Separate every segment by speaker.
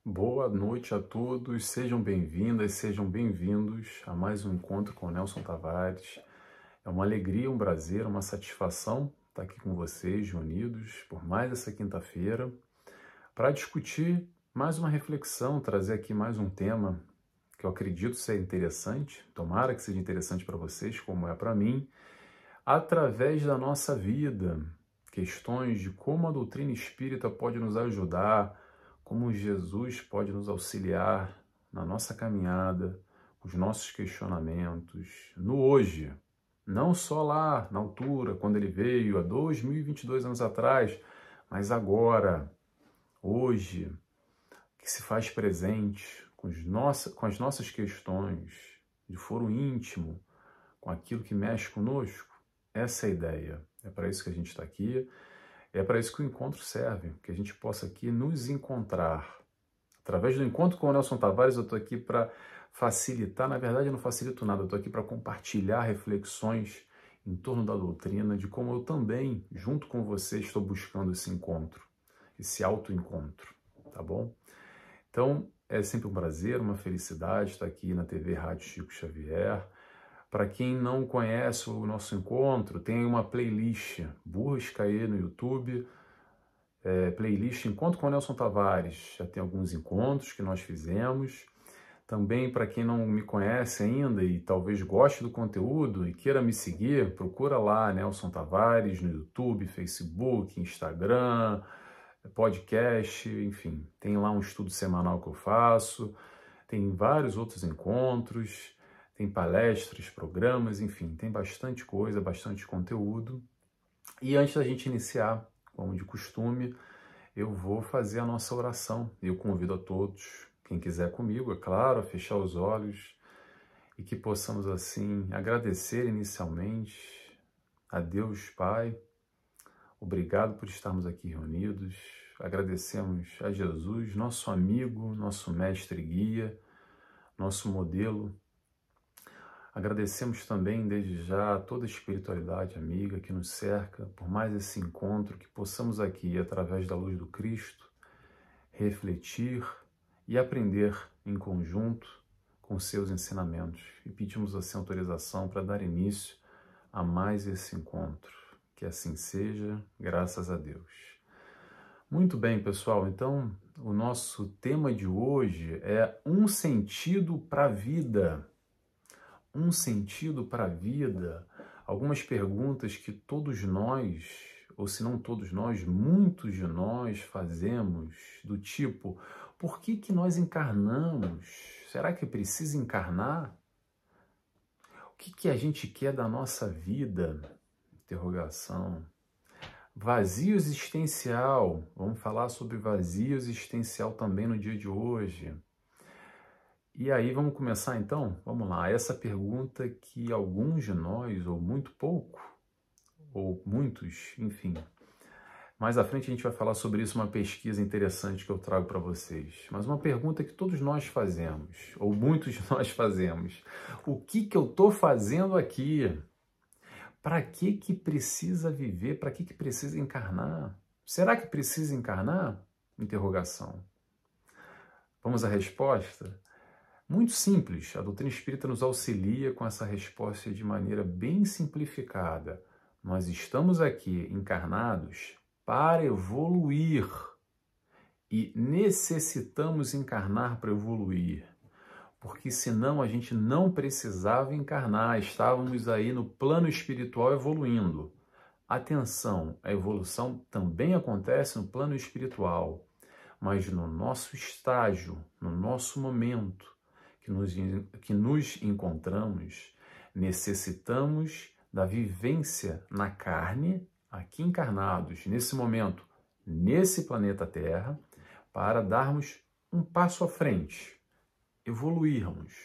Speaker 1: Boa noite a todos, sejam bem-vindas, sejam bem-vindos a mais um encontro com o Nelson Tavares. É uma alegria, um prazer, uma satisfação estar aqui com vocês, reunidos por mais essa quinta-feira, para discutir mais uma reflexão, trazer aqui mais um tema que eu acredito ser interessante, tomara que seja interessante para vocês, como é para mim, através da nossa vida, questões de como a doutrina espírita pode nos ajudar, como Jesus pode nos auxiliar na nossa caminhada, os nossos questionamentos, no hoje, não só lá na altura, quando ele veio, há 2022 anos atrás, mas agora, hoje, que se faz presente com as nossas questões de foro íntimo, com aquilo que mexe conosco. Essa é a ideia. É para isso que a gente está aqui. É para isso que o encontro serve, que a gente possa aqui nos encontrar. Através do encontro com o Nelson Tavares, eu estou aqui para facilitar, na verdade eu não facilito nada, eu estou aqui para compartilhar reflexões em torno da doutrina, de como eu também, junto com você, estou buscando esse encontro, esse autoencontro, tá bom? Então, é sempre um prazer, uma felicidade estar aqui na TV Rádio Chico Xavier. Para quem não conhece o nosso encontro, tem uma playlist, busca aí no YouTube, playlist Encontro com o Nelson Tavares, já tem alguns encontros que nós fizemos. Também, para quem não me conhece ainda e talvez goste do conteúdo e queira me seguir, procura lá Nelson Tavares no YouTube, Facebook, Instagram, podcast, enfim. Tem lá um estudo semanal que eu faço, tem vários outros encontros, tem palestras, programas, enfim, tem bastante coisa, bastante conteúdo. E antes da gente iniciar, como de costume, eu vou fazer a nossa oração. Eu convido a todos, quem quiser comigo, é claro, a fechar os olhos e que possamos assim agradecer inicialmente a Deus Pai. Obrigado por estarmos aqui reunidos. Agradecemos a Jesus, nosso amigo, nosso mestre e guia, nosso modelo. Agradecemos também, desde já, toda a espiritualidade amiga que nos cerca, por mais esse encontro, que possamos aqui, através da luz do Cristo, refletir e aprender em conjunto com seus ensinamentos. E pedimos assim autorização para dar início a mais esse encontro. Que assim seja, graças a Deus. Muito bem, pessoal, então o nosso tema de hoje é um sentido para a vida. Um sentido para a vida, algumas perguntas que todos nós, ou se não todos nós, muitos de nós fazemos, do tipo, por que que nós encarnamos? Será que precisa encarnar? O que que a gente quer da nossa vida? Interrogação. Vazio existencial, vamos falar sobre vazio existencial também no dia de hoje. E aí vamos começar então? Vamos lá, essa pergunta que alguns de nós, ou muito pouco, ou muitos, enfim. Mais à frente a gente vai falar sobre isso, uma pesquisa interessante que eu trago para vocês. Mas uma pergunta que todos nós fazemos, ou muitos de nós fazemos. O que eu estou fazendo aqui? Para que precisa viver? Para que precisa encarnar? Será que precisa encarnar? Interrogação. Vamos à resposta? Muito simples, a doutrina espírita nos auxilia com essa resposta de maneira bem simplificada. Nós estamos aqui encarnados para evoluir e necessitamos encarnar para evoluir, porque senão a gente não precisava encarnar, estávamos aí no plano espiritual evoluindo. Atenção, a evolução também acontece no plano espiritual, mas no nosso estágio, no nosso momento, que nos encontramos, necessitamos da vivência na carne, aqui encarnados, nesse momento, nesse planeta Terra, para darmos um passo à frente, evoluirmos.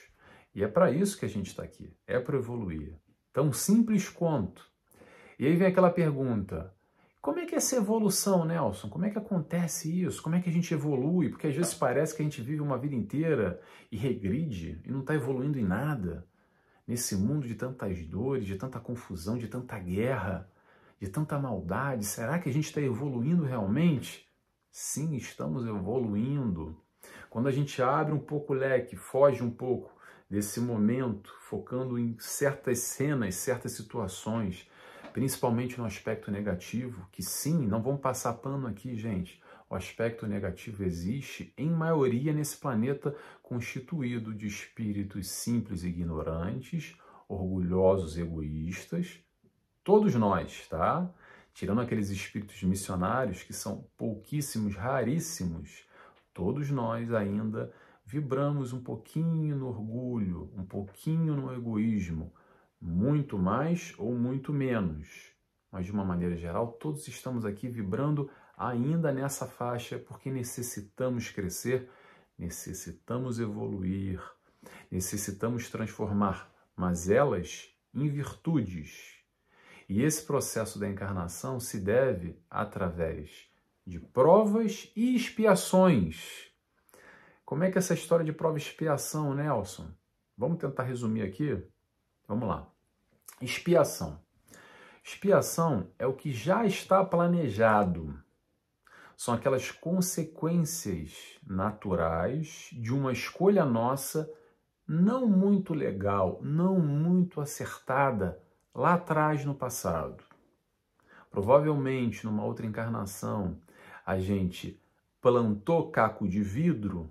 Speaker 1: E é para isso que a gente está aqui, é para evoluir. Tão simples quanto. E aí vem aquela pergunta, como é que é essa evolução, Nelson? Como é que acontece isso? Como é que a gente evolui? Porque às vezes parece que a gente vive uma vida inteira e regride e não está evoluindo em nada. Nesse mundo de tantas dores, de tanta confusão, de tanta guerra, de tanta maldade, será que a gente está evoluindo realmente? Sim, estamos evoluindo. Quando a gente abre um pouco o leque, foge um pouco desse momento, focando em certas cenas, certas situações, principalmente no aspecto negativo, que sim, não vamos passar pano aqui, gente. O aspecto negativo existe, em maioria, nesse planeta constituído de espíritos simples e ignorantes, orgulhosos, egoístas, todos nós, tá? Tirando aqueles espíritos missionários, que são pouquíssimos, raríssimos, todos nós ainda vibramos um pouquinho no orgulho, um pouquinho no egoísmo, muito mais ou muito menos. Mas, de uma maneira geral, todos estamos aqui vibrando ainda nessa faixa, porque necessitamos crescer, necessitamos evoluir, necessitamos transformar mazelas em virtudes. E esse processo da encarnação se deve através de provas e expiações. Como é que é essa história de prova e expiação, Nelson? Vamos tentar resumir aqui? Vamos lá. Expiação. Expiação é o que já está planejado. São aquelas consequências naturais de uma escolha nossa não muito legal, não muito acertada lá atrás no passado. Provavelmente, numa outra encarnação, a gente plantou caco de vidro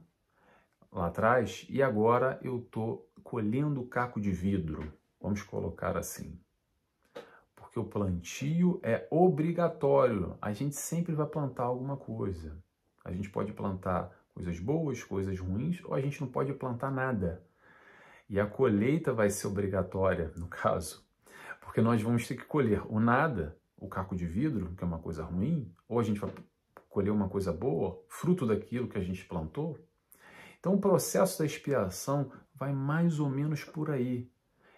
Speaker 1: lá atrás e agora eu estou colhendo caco de vidro. Vamos colocar assim. Porque o plantio é obrigatório. A gente sempre vai plantar alguma coisa. A gente pode plantar coisas boas, coisas ruins, ou a gente não pode plantar nada. E a colheita vai ser obrigatória, no caso. Porque nós vamos ter que colher o nada, o caco de vidro, que é uma coisa ruim, ou a gente vai colher uma coisa boa, fruto daquilo que a gente plantou. Então o processo da expiação vai mais ou menos por aí.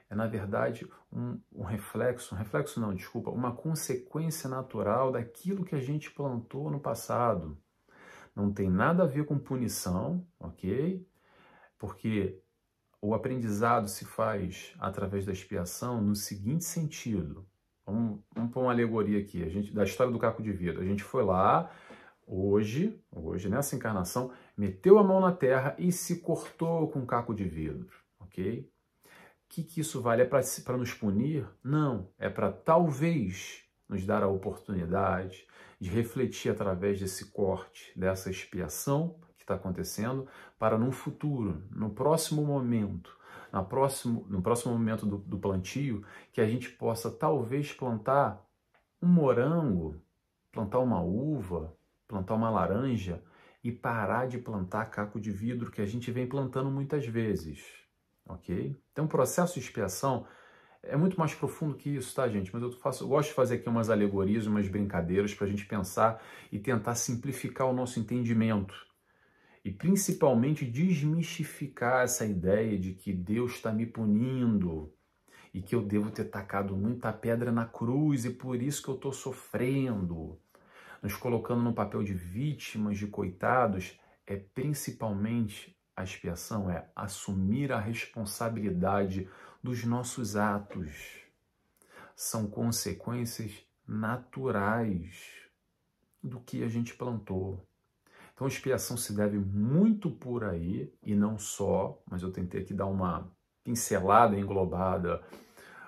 Speaker 1: É, na verdade, uma consequência natural daquilo que a gente plantou no passado. Não tem nada a ver com punição, ok? Porque o aprendizado se faz através da expiação no seguinte sentido. Vamos pôr uma alegoria aqui, da história do caco de vidro. A gente foi lá, hoje, nessa encarnação, meteu a mão na terra e se cortou com um caco de vidro, ok? O que isso vale? É para nos punir? Não, é para talvez nos dar a oportunidade de refletir através desse corte, dessa expiação que está acontecendo, para no futuro, no próximo momento, no próximo momento do plantio, que a gente possa talvez plantar um morango, plantar uma uva, plantar uma laranja e parar de plantar caco de vidro que a gente vem plantando muitas vezes. Ok? Então, o processo de expiação é muito mais profundo que isso, tá, gente? Mas eu gosto de fazer aqui umas alegorias, umas brincadeiras para a gente pensar e tentar simplificar o nosso entendimento. E, principalmente, desmistificar essa ideia de que Deus está me punindo e que eu devo ter tacado muita pedra na cruz e por isso que eu estou sofrendo. Nos colocando no papel de vítimas, de coitados, é principalmente... A expiação é assumir a responsabilidade dos nossos atos. São consequências naturais do que a gente plantou. Então a expiação se deve muito por aí, e não só, mas eu tentei aqui dar uma pincelada englobada,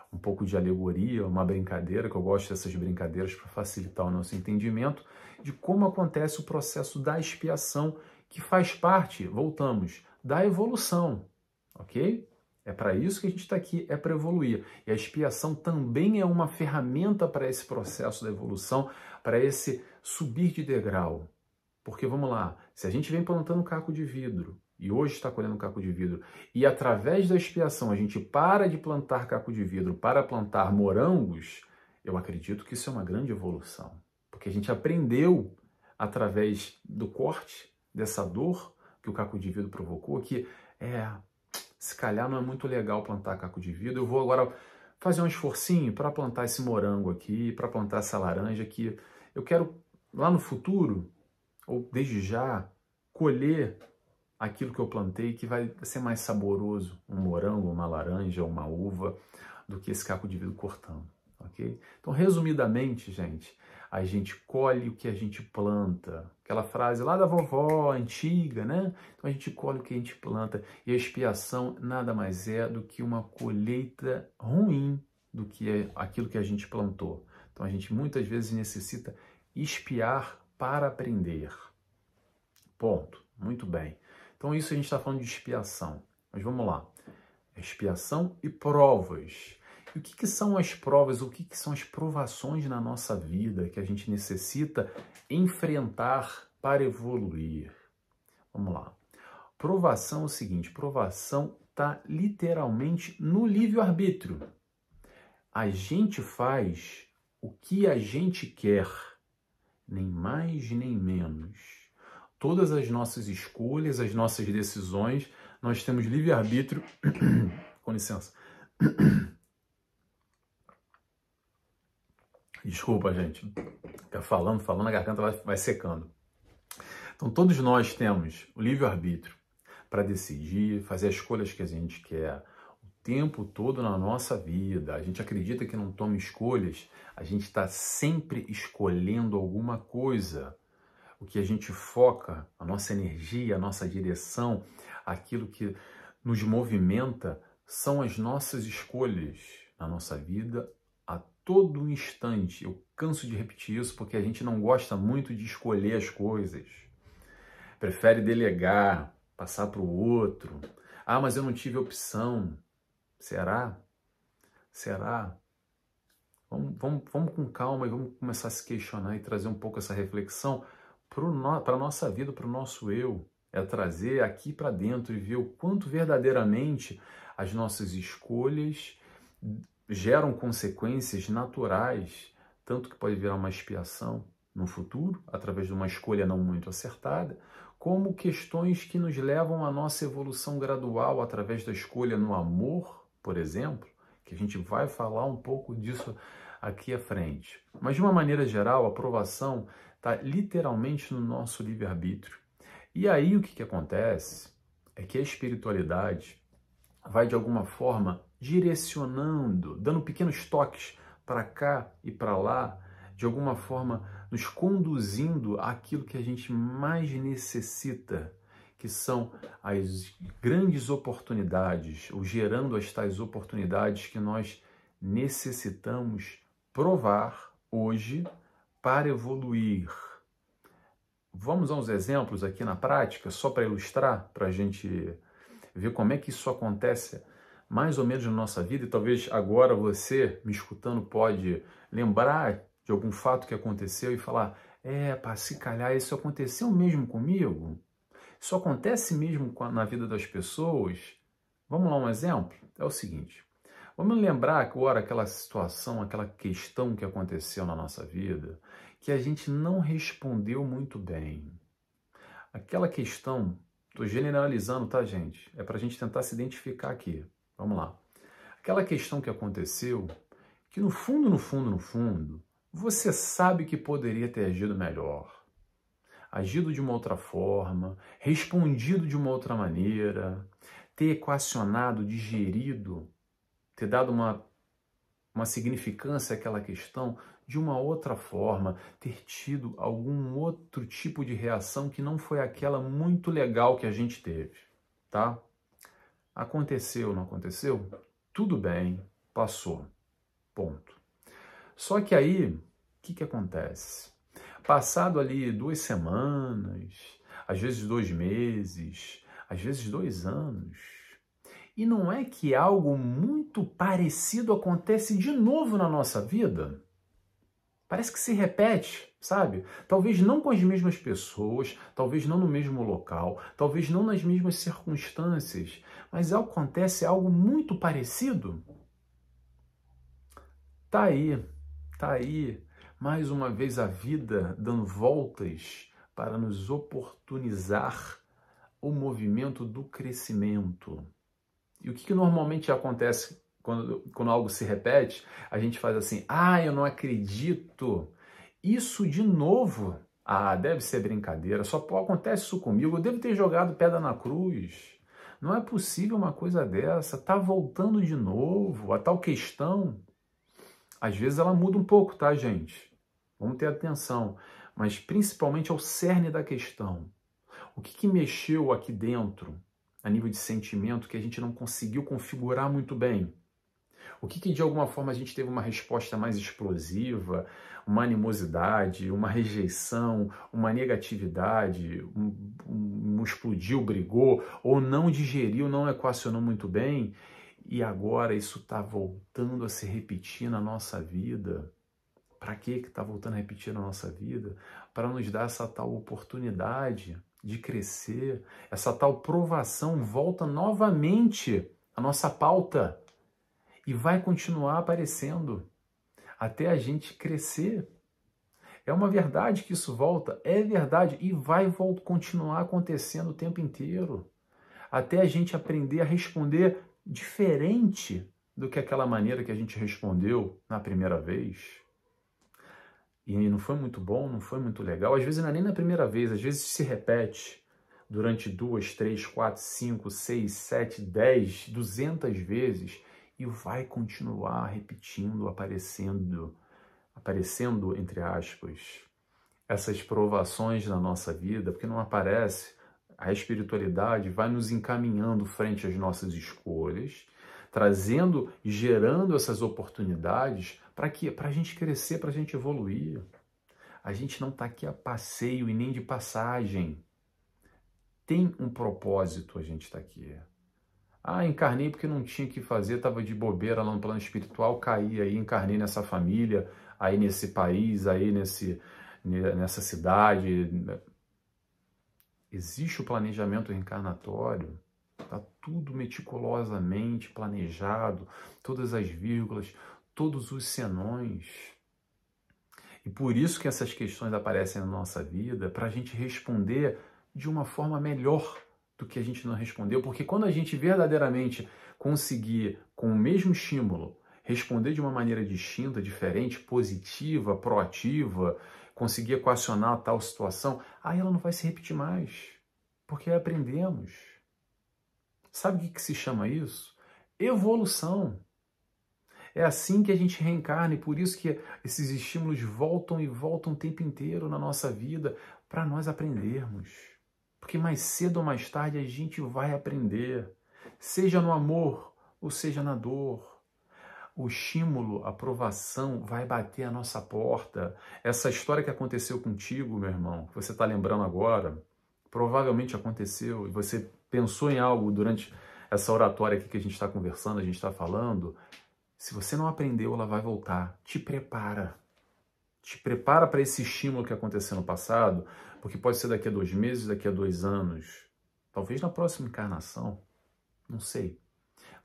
Speaker 1: um pouco de alegoria, uma brincadeira, que eu gosto dessas brincadeiras para facilitar o nosso entendimento de como acontece o processo da expiação, que faz parte, voltamos, da evolução, ok? É para isso que a gente está aqui, é para evoluir. E a expiação também é uma ferramenta para esse processo da evolução, para esse subir de degrau. Porque, vamos lá, se a gente vem plantando caco de vidro, e hoje está colhendo caco de vidro, e através da expiação a gente para de plantar caco de vidro para plantar morangos, eu acredito que isso é uma grande evolução. Porque a gente aprendeu, através do corte, dessa dor que o caco de vidro provocou, que se calhar não é muito legal plantar caco de vidro, eu vou agora fazer um esforcinho para plantar esse morango aqui, para plantar essa laranja aqui. Eu quero, lá no futuro, ou desde já, colher aquilo que eu plantei, que vai ser mais saboroso, um morango, uma laranja, uma uva, do que esse caco de vidro cortando, ok? Então, resumidamente, gente, A gente colhe o que a gente planta. Aquela frase lá da vovó, antiga, né? Então a gente colhe o que a gente planta. E a expiação nada mais é do que uma colheita ruim do que é aquilo que a gente plantou. Então a gente muitas vezes necessita expiar para aprender. Ponto. Muito bem. Então isso a gente está falando de expiação. Mas vamos lá. Expiação e provas. E o que são as provas? O que são as provações na nossa vida que a gente necessita enfrentar para evoluir? Vamos lá. Provação é o seguinte, provação está literalmente no livre-arbítrio. A gente faz o que a gente quer, nem mais nem menos. Todas as nossas escolhas, as nossas decisões, nós temos livre-arbítrio. Com licença. Desculpa, gente. Fica falando, a garganta vai secando. Então, todos nós temos o livre-arbítrio para decidir, fazer as escolhas que a gente quer o tempo todo na nossa vida. A gente acredita que não toma escolhas, a gente está sempre escolhendo alguma coisa. O que a gente foca, a nossa energia, a nossa direção, aquilo que nos movimenta, são as nossas escolhas na nossa vida a todo instante. Eu canso de repetir isso porque a gente não gosta muito de escolher as coisas. Prefere delegar, passar para o outro. Ah, mas eu não tive opção. Será? Será? Vamos com calma e vamos começar a se questionar e trazer um pouco essa reflexão para a nossa vida, para o nosso eu. É trazer aqui para dentro e ver o quanto verdadeiramente as nossas escolhas geram consequências naturais, tanto que pode virar uma expiação no futuro, através de uma escolha não muito acertada, como questões que nos levam à nossa evolução gradual através da escolha no amor, por exemplo, que a gente vai falar um pouco disso aqui à frente. Mas, de uma maneira geral, a aprovação está literalmente no nosso livre-arbítrio. E aí o que acontece é que a espiritualidade vai, de alguma forma, direcionando, dando pequenos toques para cá e para lá, de alguma forma nos conduzindo àquilo que a gente mais necessita, que são as grandes oportunidades, ou gerando as tais oportunidades que nós necessitamos provar hoje para evoluir. Vamos a uns exemplos aqui na prática, só para ilustrar, para a gente ver como é que isso acontece mais ou menos na nossa vida, e talvez agora você, me escutando, pode lembrar de algum fato que aconteceu e falar, se calhar isso aconteceu mesmo comigo? Isso acontece mesmo na vida das pessoas? Vamos lá um exemplo? É o seguinte, vamos lembrar agora aquela situação, aquela questão que aconteceu na nossa vida, que a gente não respondeu muito bem. Aquela questão, estou generalizando, tá, gente? É para a gente tentar se identificar aqui. Vamos lá. Aquela questão que aconteceu, que no fundo, você sabe que poderia ter agido melhor. Agido de uma outra forma, respondido de uma outra maneira, ter equacionado, digerido, ter dado uma significância àquela questão de uma outra forma, ter tido algum outro tipo de reação que não foi aquela muito legal que a gente teve, tá? Aconteceu, não aconteceu? Tudo bem, passou, ponto. Só que aí, o que acontece? Passado ali 2 semanas, às vezes 2 meses, às vezes 2 anos, e não é que algo muito parecido acontece de novo na nossa vida? Parece que se repete, sabe? Talvez não com as mesmas pessoas, talvez não no mesmo local, talvez não nas mesmas circunstâncias, mas acontece algo muito parecido. Tá aí, mais uma vez a vida dando voltas para nos oportunizar o movimento do crescimento. E o que normalmente acontece quando algo se repete? A gente faz assim, eu não acredito, isso de novo? Deve ser brincadeira, só acontece isso comigo, eu devo ter jogado pedra na cruz. Não é possível uma coisa dessa, tá voltando de novo, a tal questão. Às vezes ela muda um pouco, tá, gente? Vamos ter atenção, mas principalmente ao cerne da questão. O que mexeu aqui dentro, a nível de sentimento, que a gente não conseguiu configurar muito bem? O que de alguma forma a gente teve uma resposta mais explosiva, uma animosidade, uma rejeição, uma negatividade, um explodiu, brigou, ou não digeriu, não equacionou muito bem, e agora isso está voltando a se repetir na nossa vida. Para que está voltando a repetir na nossa vida? Para nos dar essa tal oportunidade de crescer, essa tal provação volta novamente à nossa pauta e vai continuar aparecendo até a gente crescer. É uma verdade que isso volta, é verdade, e vai continuar acontecendo o tempo inteiro, até a gente aprender a responder diferente do que aquela maneira que a gente respondeu na primeira vez. E não foi muito bom, não foi muito legal. Às vezes não é nem na primeira vez, às vezes se repete durante 2, 3, 4, 5, 6, 7, 10, 200 vezes e vai continuar repetindo, aparecendo entre aspas, essas provações na nossa vida, porque não aparece. A espiritualidade vai nos encaminhando frente às nossas escolhas, trazendo e gerando essas oportunidades para quê? Para a gente crescer, para a gente evoluir. A gente não está aqui a passeio e nem de passagem. Tem um propósito a gente está aqui. Encarnei porque não tinha o que fazer, estava de bobeira lá no plano espiritual, caí aí, encarnei nessa família, aí nesse país, aí nessa cidade. Existe o planejamento reencarnatório. Está tudo meticulosamente planejado, todas as vírgulas, todos os senões. E por isso que essas questões aparecem na nossa vida, para a gente responder de uma forma melhor do que a gente não respondeu. Porque quando a gente verdadeiramente conseguir, com o mesmo estímulo, responder de uma maneira distinta, diferente, positiva, proativa, conseguir equacionar tal situação, aí ela não vai se repetir mais. Porque aprendemos. Sabe o que se chama isso? Evolução. É assim que a gente reencarna e por isso que esses estímulos voltam e voltam o tempo inteiro na nossa vida para nós aprendermos. Porque mais cedo ou mais tarde a gente vai aprender, seja no amor ou seja na dor. O estímulo, a provação vai bater a nossa porta. Essa história que aconteceu contigo, meu irmão, que você está lembrando agora, provavelmente aconteceu e você pensou em algo durante essa oratória aqui que a gente está conversando, a gente está falando. Se você não aprendeu, ela vai voltar. Te prepara. Te prepara para esse estímulo que aconteceu no passado, porque pode ser daqui a 2 meses, daqui a 2 anos, talvez na próxima encarnação, não sei.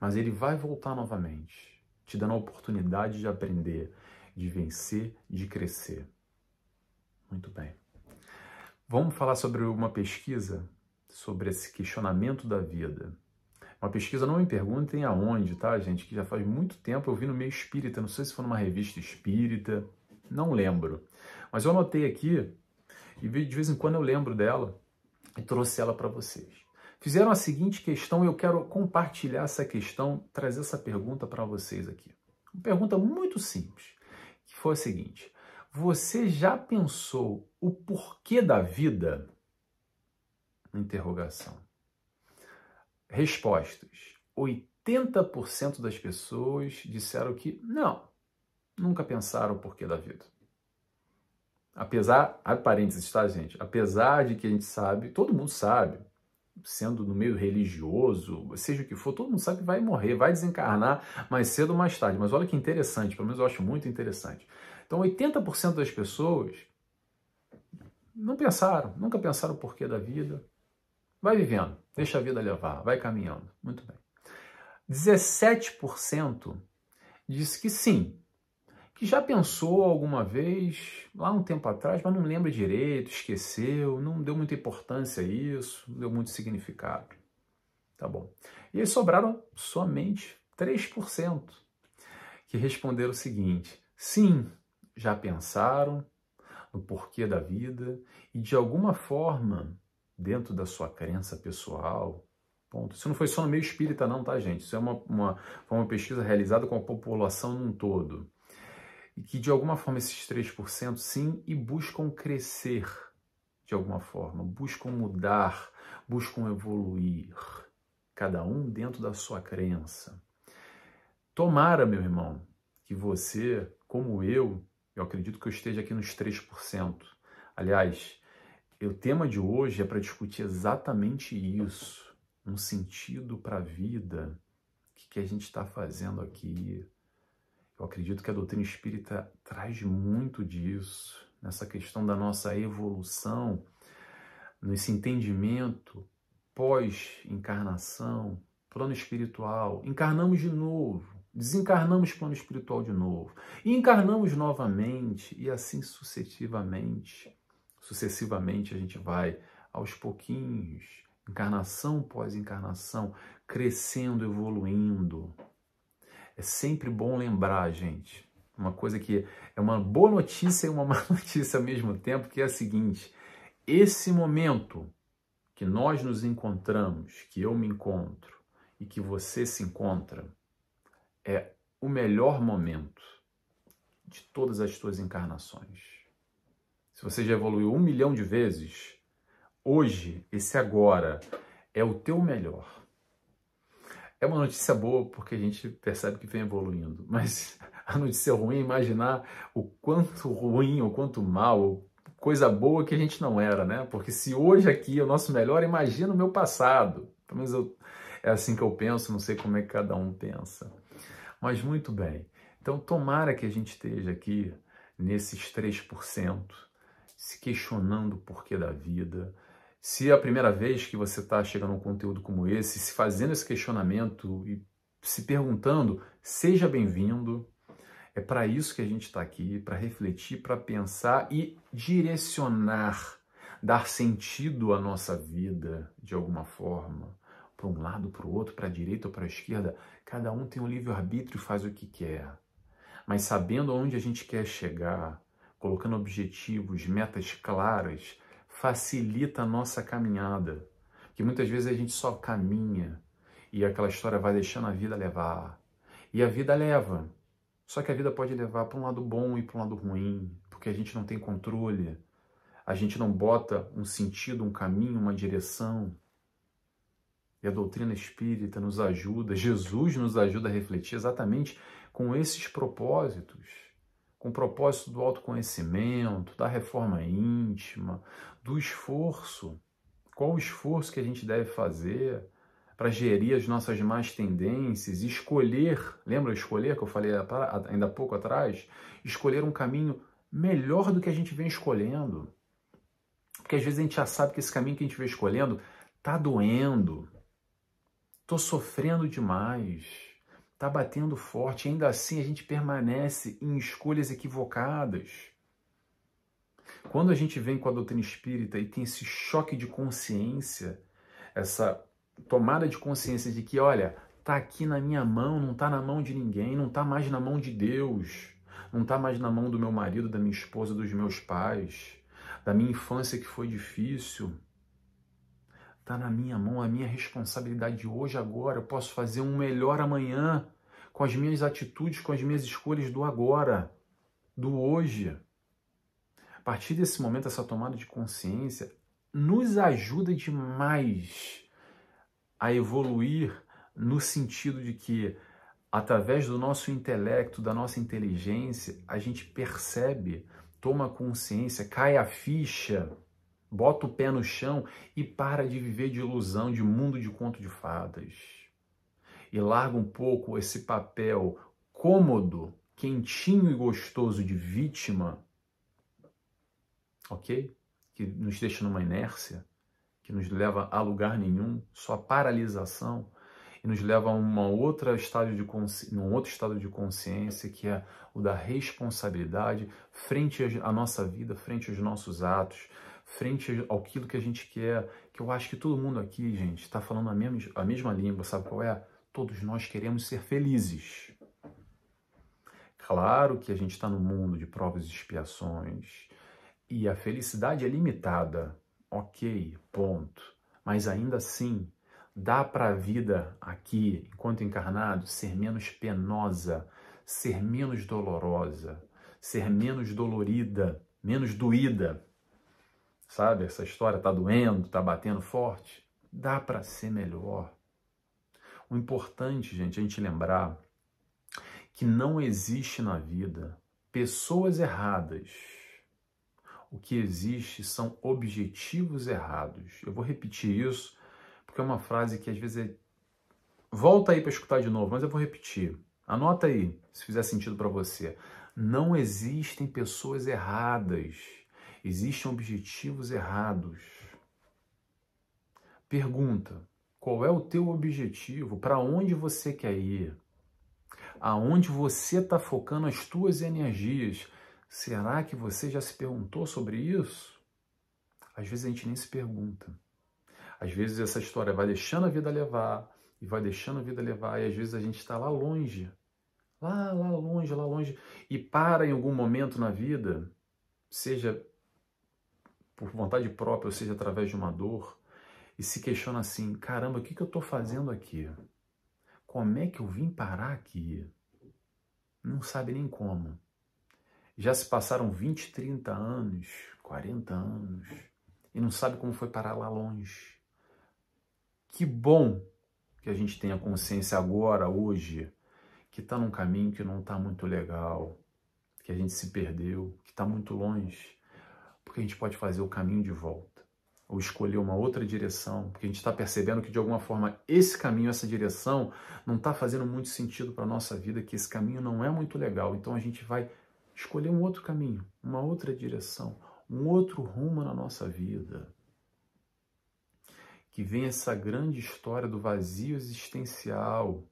Speaker 1: Mas ele vai voltar novamente, te dando a oportunidade de aprender, de vencer, de crescer. Muito bem. Vamos falar sobre uma pesquisa, sobre esse questionamento da vida. Uma pesquisa, não me perguntem aonde, tá, gente? Que já faz muito tempo eu vi no meio espírita, não sei se foi numa revista espírita, não lembro. Mas eu anotei aqui e de vez em quando eu lembro dela e trouxe ela para vocês. Fizeram a seguinte questão e eu quero compartilhar essa questão, trazer essa pergunta para vocês aqui. Uma pergunta muito simples, que foi a seguinte: você já pensou o porquê da vida? Interrogação. Respostas. 80% das pessoas disseram que não, nunca pensaram o porquê da vida. Apesar, abre parênteses, tá, gente? Apesar de que a gente sabe, todo mundo sabe, sendo no meio religioso, seja o que for, todo mundo sabe que vai morrer, vai desencarnar mais cedo ou mais tarde. Mas olha que interessante, pelo menos eu acho muito interessante. Então, 80% das pessoas não pensaram, nunca pensaram o porquê da vida. Vai vivendo, deixa a vida levar, vai caminhando. Muito bem. 17% disse que sim, que já pensou alguma vez, lá um tempo atrás, mas não lembra direito, esqueceu, não deu muita importância a isso, não deu muito significado. Tá bom. E aí sobraram somente 3% que responderam o seguinte: sim, já pensaram no porquê da vida e de alguma forma, dentro da sua crença pessoal, ponto. Isso não foi só no meio espírita não, tá, gente? Isso é foi uma pesquisa realizada com a população num todo. e que de alguma forma esses 3% sim, e buscam crescer de alguma forma, buscam mudar, buscam evoluir, cada um dentro da sua crença. Tomara, meu irmão, que você, como eu acredito que eu esteja aqui nos 3%. Aliás, o tema de hoje é para discutir exatamente isso, um sentido para a vida, o que a gente está fazendo aqui. Eu acredito que a doutrina espírita traz muito disso, nessa questão da nossa evolução, nesse entendimento pós-encarnação, plano espiritual. Encarnamos de novo, desencarnamos plano espiritual de novo, e encarnamos novamente, e assim sucessivamente. Sucessivamente a gente vai aos pouquinhos, encarnação pós encarnação, crescendo, evoluindo. É sempre bom lembrar, gente, uma coisa que é uma boa notícia e uma má notícia ao mesmo tempo, que é a seguinte: esse momento que nós nos encontramos, que eu me encontro e que você se encontra, é o melhor momento de todas as tuas encarnações. Se você já evoluiu 1 milhão de vezes, hoje, esse agora, é o teu melhor. É uma notícia boa porque a gente percebe que vem evoluindo, mas a notícia ruim é imaginar o quanto ruim, o quanto mal, coisa boa que a gente não era, né? Porque se hoje aqui é o nosso melhor, imagina o meu passado. Pelo menos é assim que eu penso, não sei como é que cada um pensa. Mas muito bem. Então, tomara que a gente esteja aqui nesses 3%, se questionando o porquê da vida. Se é a primeira vez que você está chegando a um conteúdo como esse, se fazendo esse questionamento e se perguntando, seja bem-vindo. É para isso que a gente está aqui, para refletir, para pensar e direcionar, dar sentido à nossa vida de alguma forma, para um lado, para o outro, para a direita ou para a esquerda. Cada um tem um livre-arbítrio e faz o que quer. Mas sabendo aonde a gente quer chegar, colocando objetivos, metas claras, facilita a nossa caminhada. Porque muitas vezes a gente só caminha e aquela história vai deixando a vida levar. E a vida leva. Só que a vida pode levar para um lado bom e para um lado ruim, porque a gente não tem controle, a gente não bota um sentido, um caminho, uma direção. E a doutrina espírita nos ajuda, Jesus nos ajuda a refletir exatamente com esses propósitos, com o propósito do autoconhecimento, da reforma íntima, do esforço. Qual o esforço que a gente deve fazer para gerir as nossas más tendências, escolher, lembra escolher que eu falei ainda há pouco atrás? Escolher um caminho melhor do que a gente vem escolhendo. Porque às vezes a gente já sabe que esse caminho que a gente vem escolhendo tá doendo, tô sofrendo demais, tá batendo forte, ainda assim a gente permanece em escolhas equivocadas. Quando a gente vem com a doutrina espírita e tem esse choque de consciência, essa tomada de consciência de que, olha, tá aqui na minha mão, não tá na mão de ninguém, não tá mais na mão de Deus, não tá mais na mão do meu marido, da minha esposa, dos meus pais, da minha infância que foi difícil. Tá na minha mão, a minha responsabilidade hoje, agora. Eu posso fazer um melhor amanhã com as minhas atitudes, com as minhas escolhas do agora, do hoje. A partir desse momento, essa tomada de consciência nos ajuda demais a evoluir no sentido de que, através do nosso intelecto, da nossa inteligência, a gente percebe, toma consciência, cai a ficha, bota o pé no chão e para de viver de ilusão, de mundo de conto de fadas. E larga um pouco esse papel cômodo, quentinho e gostoso de vítima, ok? Que nos deixa numa inércia, que nos leva a lugar nenhum, só paralisação, e nos leva a um outro estado de consciência, que é o da responsabilidade frente à nossa vida, frente aos nossos atos, frente àquilo que a gente quer, que eu acho que todo mundo aqui, gente, está falando a mesma língua, sabe qual é? Todos nós queremos ser felizes. Claro que a gente está no mundo de provas e expiações, e a felicidade é limitada, ok, ponto. Mas ainda assim, dá para a vida aqui, enquanto encarnado, ser menos penosa, ser menos dolorosa, ser menos dolorida, menos doída. Sabe, essa história tá doendo, tá batendo forte. Dá para ser melhor. O importante, gente, é a gente lembrar que não existe na vida pessoas erradas. O que existe são objetivos errados. Eu vou repetir isso, porque é uma frase que às vezes volta aí para escutar de novo, mas eu vou repetir. Anota aí, se fizer sentido para você. Não existem pessoas erradas. Existem objetivos errados. Pergunta: qual é o teu objetivo? Para onde você quer ir? Aonde você está focando as tuas energias? Será que você já se perguntou sobre isso? Às vezes a gente nem se pergunta. Às vezes essa história vai deixando a vida levar, e vai deixando a vida levar, e às vezes a gente está lá longe, lá longe, e para em algum momento na vida, seja por vontade própria, ou seja através de uma dor, e se questiona assim: caramba, o que eu estou fazendo aqui? Como é que eu vim parar aqui? Não sabe nem como. Já se passaram 20, 30 anos, 40 anos, e não sabe como foi parar lá longe. Que bom que a gente tenha consciência agora, hoje, que está num caminho que não está muito legal, que a gente se perdeu, que está muito longe, porque a gente pode fazer o caminho de volta, ou escolher uma outra direção, porque a gente está percebendo que de alguma forma esse caminho, essa direção, não está fazendo muito sentido para a nossa vida, que esse caminho não é muito legal, então a gente vai escolher um outro caminho, uma outra direção, um outro rumo na nossa vida. Que vem essa grande história do vazio existencial,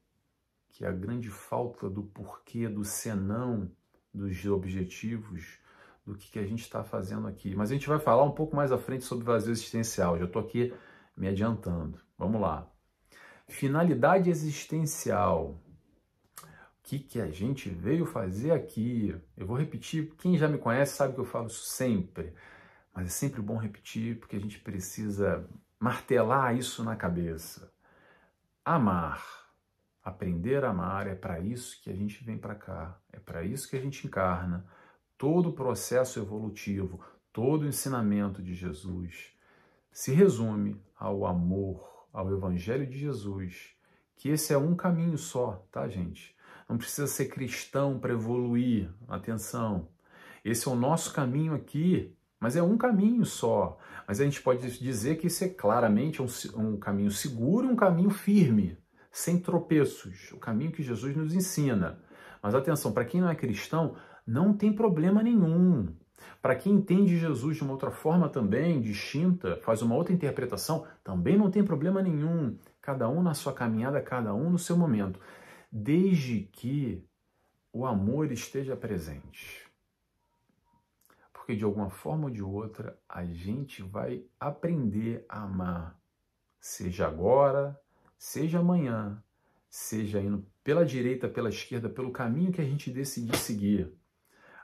Speaker 1: que é a grande falta do porquê, do senão, dos objetivos, do que a gente está fazendo aqui. Mas a gente vai falar um pouco mais à frente sobre vazio existencial, já estou aqui me adiantando. Vamos lá. Finalidade existencial. O que a gente veio fazer aqui? Eu vou repetir, quem já me conhece sabe que eu falo isso sempre, mas é sempre bom repetir, porque a gente precisa martelar isso na cabeça. Amar, aprender a amar, é para isso que a gente vem para cá, é para isso que a gente encarna. Todo o processo evolutivo, todo o ensinamento de Jesus se resume ao amor, ao Evangelho de Jesus, que esse é um caminho só, tá, gente? Não precisa ser cristão para evoluir, atenção. Esse é o nosso caminho aqui, mas é um caminho só. Mas a gente pode dizer que isso é claramente um caminho seguro, um caminho firme, sem tropeços, o caminho que Jesus nos ensina. Mas atenção, para quem não é cristão, não tem problema nenhum. Para quem entende Jesus de uma outra forma também, distinta, faz uma outra interpretação, também não tem problema nenhum. Cada um na sua caminhada, cada um no seu momento. Desde que o amor esteja presente. Porque de alguma forma ou de outra, a gente vai aprender a amar. Seja agora, seja amanhã, seja indo pela direita, pela esquerda, pelo caminho que a gente decidir seguir.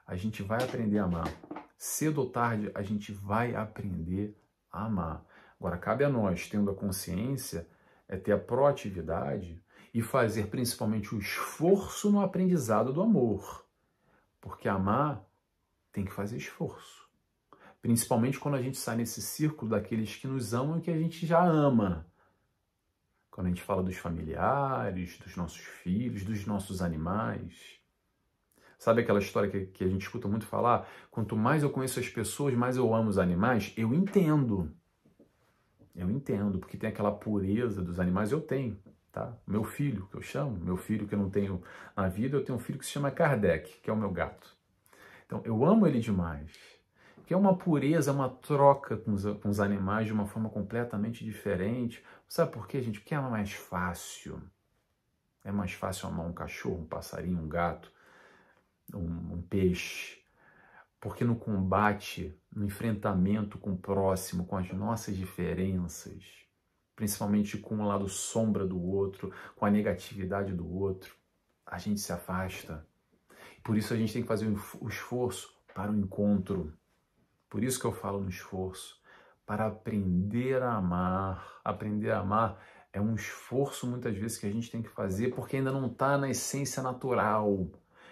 Speaker 1: A gente vai aprender a amar. Cedo ou tarde, a gente vai aprender a amar. Agora, cabe a nós, tendo a consciência, é ter a proatividade e fazer principalmente o esforço no aprendizado do amor. Porque amar tem que fazer esforço. Principalmente quando a gente sai nesse círculo daqueles que nos amam e que a gente já ama. Quando a gente fala dos familiares, dos nossos filhos, dos nossos animais. Sabe aquela história que a gente escuta muito falar? Quanto mais eu conheço as pessoas, mais eu amo os animais. Eu entendo. Eu entendo, porque tem aquela pureza dos animais. Eu tenho, tá? Meu filho, que eu chamo, meu filho que eu não tenho na vida, eu tenho um filho que se chama Kardec, que é o meu gato. Então, eu amo ele demais. Que é uma pureza, uma troca com os animais de uma forma completamente diferente. Sabe por quê, gente? Porque é mais fácil. É mais fácil amar um cachorro, um passarinho, um gato, um peixe. Porque no combate, no enfrentamento com o próximo, com as nossas diferenças, principalmente com o lado sombra do outro, com a negatividade do outro, a gente se afasta. Por isso a gente tem que fazer o esforço para o encontro. Por isso que eu falo no esforço, para aprender a amar. Aprender a amar é um esforço muitas vezes que a gente tem que fazer porque ainda não está na essência natural.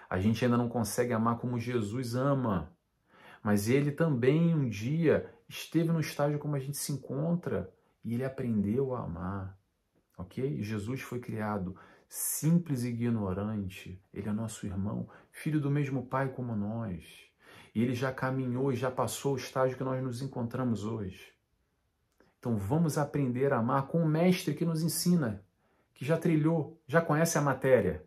Speaker 1: A gente ainda não consegue amar como Jesus ama. Mas ele também um dia esteve no estágio como a gente se encontra e ele aprendeu a amar, ok? Jesus foi criado simples e ignorante. Ele é nosso irmão, filho do mesmo pai como nós. E ele já caminhou e já passou o estágio que nós nos encontramos hoje. Então vamos aprender a amar com o mestre que nos ensina, que já trilhou, já conhece a matéria,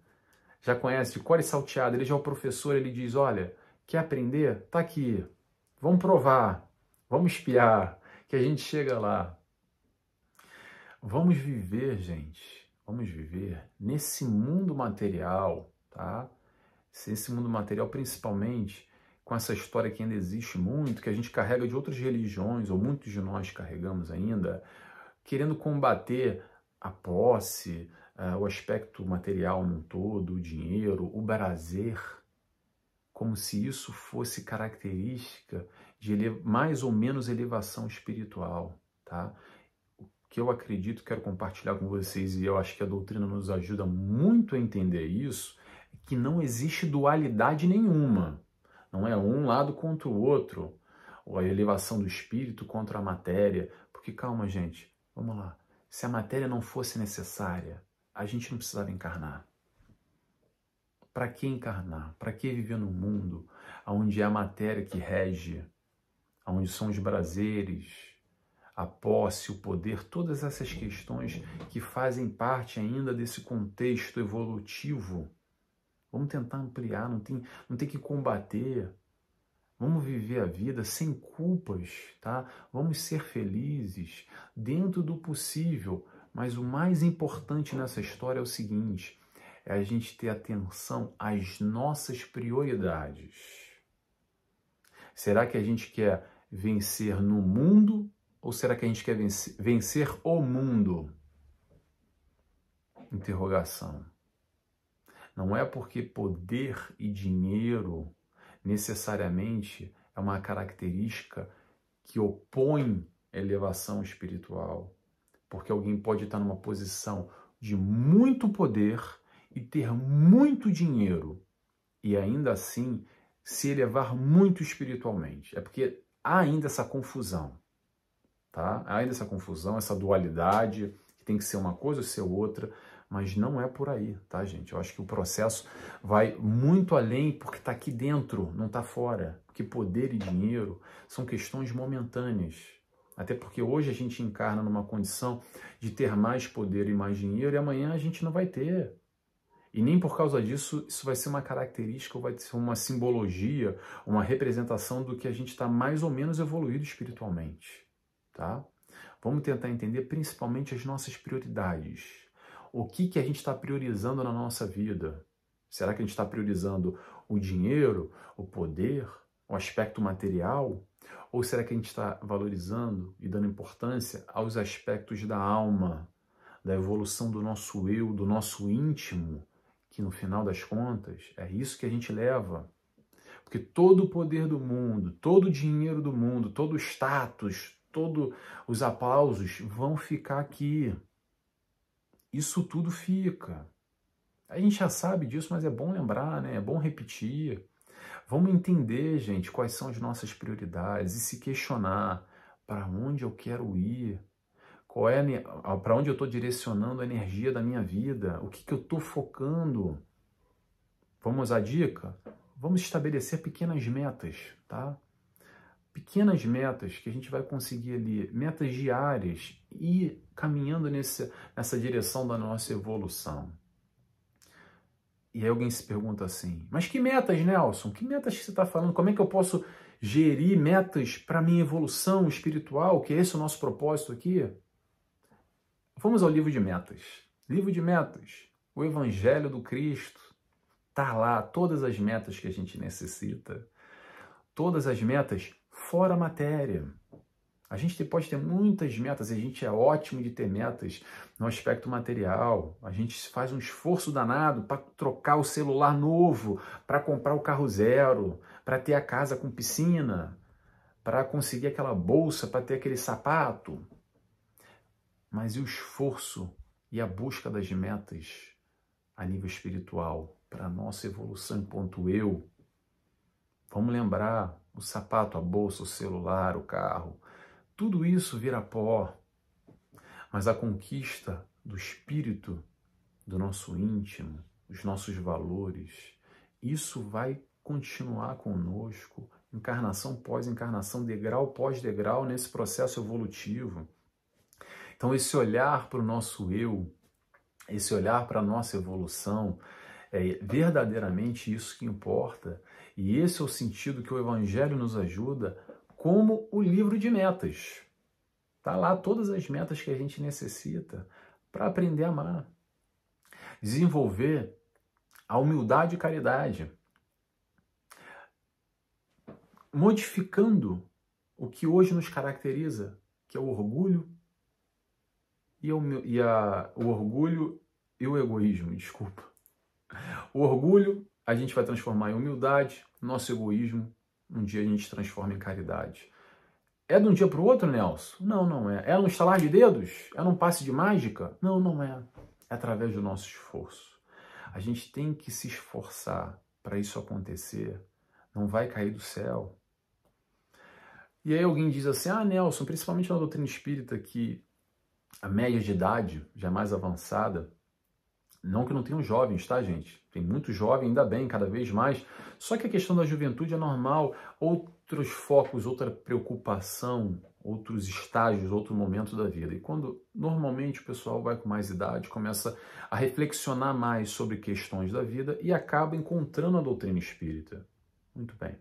Speaker 1: já conhece de cor e salteado. Ele já é o professor, ele diz, olha, quer aprender? Tá aqui. Vamos provar, vamos espiar, que a gente chega lá. Vamos viver, gente, vamos viver nesse mundo material, tá? Esse mundo material, principalmente com essa história que ainda existe muito, que a gente carrega de outras religiões, ou muitos de nós carregamos ainda, querendo combater a posse, o aspecto material num todo, o dinheiro, o prazer, como se isso fosse característica de mais ou menos elevação espiritual, tá? O que eu acredito, quero compartilhar com vocês, e eu acho que a doutrina nos ajuda muito a entender isso, é que não existe dualidade nenhuma. Não é um lado contra o outro, ou a elevação do espírito contra a matéria. Porque, calma, gente, vamos lá. Se a matéria não fosse necessária, a gente não precisava encarnar. Para que encarnar? Para que viver num mundo onde é a matéria que rege, onde são os prazeres, a posse, o poder, todas essas questões que fazem parte ainda desse contexto evolutivo? Vamos tentar ampliar, não tem que combater. Vamos viver a vida sem culpas, tá? Vamos ser felizes dentro do possível. Mas o mais importante nessa história é o seguinte, é a gente ter atenção às nossas prioridades. Será que a gente quer vencer no mundo ou será que a gente quer vencer o mundo? Interrogação. Não é porque poder e dinheiro necessariamente é uma característica que opõe a elevação espiritual. Porque alguém pode estar numa posição de muito poder e ter muito dinheiro e ainda assim se elevar muito espiritualmente. É porque há ainda essa confusão, tá? Há ainda essa confusão, essa dualidade, que tem que ser uma coisa ou ser outra, mas não é por aí, tá, gente? Eu acho que o processo vai muito além porque está aqui dentro, não está fora. Porque poder e dinheiro são questões momentâneas. Até porque hoje a gente encarna numa condição de ter mais poder e mais dinheiro e amanhã a gente não vai ter. E nem por causa disso isso vai ser uma característica ou vai ser uma simbologia, uma representação do que a gente está mais ou menos evoluído espiritualmente, tá? Vamos tentar entender principalmente as nossas prioridades. O que a gente está priorizando na nossa vida? Será que a gente está priorizando o dinheiro, o poder, o aspecto material? Ou será que a gente está valorizando e dando importância aos aspectos da alma, da evolução do nosso eu, do nosso íntimo, que no final das contas é isso que a gente leva? Porque todo o poder do mundo, todo o dinheiro do mundo, todo o status, todos os aplausos vão ficar aqui. Isso tudo fica. A gente já sabe disso, mas é bom lembrar, né? É bom repetir. Vamos entender, gente, quais são as nossas prioridades e se questionar para onde eu quero ir, para onde eu estou direcionando a energia da minha vida, o que eu estou focando. Vamos à dica? Vamos estabelecer pequenas metas, tá? Pequenas metas que a gente vai conseguir ali, metas diárias, e caminhando nessa direção da nossa evolução. E aí alguém se pergunta assim, mas que metas, Nelson? Que metas que você está falando? Como é que eu posso gerir metas para a minha evolução espiritual, que é esse o nosso propósito aqui? Vamos ao livro de metas. Livro de metas, o Evangelho do Cristo. Está lá todas as metas que a gente necessita. Todas as metas fora a matéria. A gente pode ter muitas metas, e a gente é ótimo de ter metas no aspecto material. A gente faz um esforço danado para trocar o celular novo, para comprar o carro zero, para ter a casa com piscina, para conseguir aquela bolsa, para ter aquele sapato. Mas e o esforço e a busca das metas a nível espiritual? para a nossa evolução enquanto eu. Vamos lembrar, o sapato, a bolsa, o celular, o carro, tudo isso vira pó, mas a conquista do espírito, do nosso íntimo, dos nossos valores, isso vai continuar conosco, encarnação pós encarnação, degrau pós degrau, nesse processo evolutivo. Então esse olhar para o nosso eu, esse olhar para a nossa evolução, é verdadeiramente isso que importa. E esse é o sentido que o Evangelho nos ajuda, como o livro de metas. Está lá todas as metas que a gente necessita para aprender a amar. Desenvolver a humildade e caridade. Modificando o que hoje nos caracteriza, que é o orgulho o orgulho e o egoísmo, desculpa. O orgulho a gente vai transformar em humildade, nosso egoísmo um dia a gente transforma em caridade. É de um dia para o outro, Nelson? Não, não é. É num estalar de dedos? É num passe de mágica? Não, não é. É através do nosso esforço. A gente tem que se esforçar para isso acontecer. Não vai cair do céu. E aí alguém diz assim, Nelson, principalmente na doutrina espírita, que a média de idade já é mais avançada, não que não tenham jovens, tá, gente? Tem muito jovem, ainda bem, cada vez mais. Só que a questão da juventude é normal. Outros focos, outra preocupação, outros estágios, outro momento da vida. E quando normalmente o pessoal vai com mais idade, começa a reflexionar mais sobre questões da vida e acaba encontrando a doutrina espírita. Muito bem.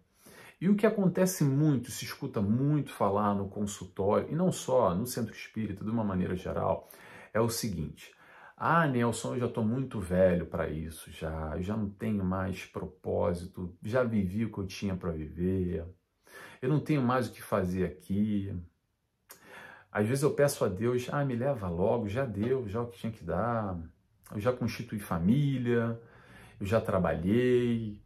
Speaker 1: E o que acontece muito, se escuta muito falar no consultório, e não só, no centro espírita, de uma maneira geral, é o seguinte: Nelson, eu já estou muito velho para isso, eu já não tenho mais propósito, já vivi o que eu tinha para viver, eu não tenho mais o que fazer aqui. Às vezes eu peço a Deus, me leva logo, já deu, já o que tinha que dar, eu já constituí família, eu já trabalhei,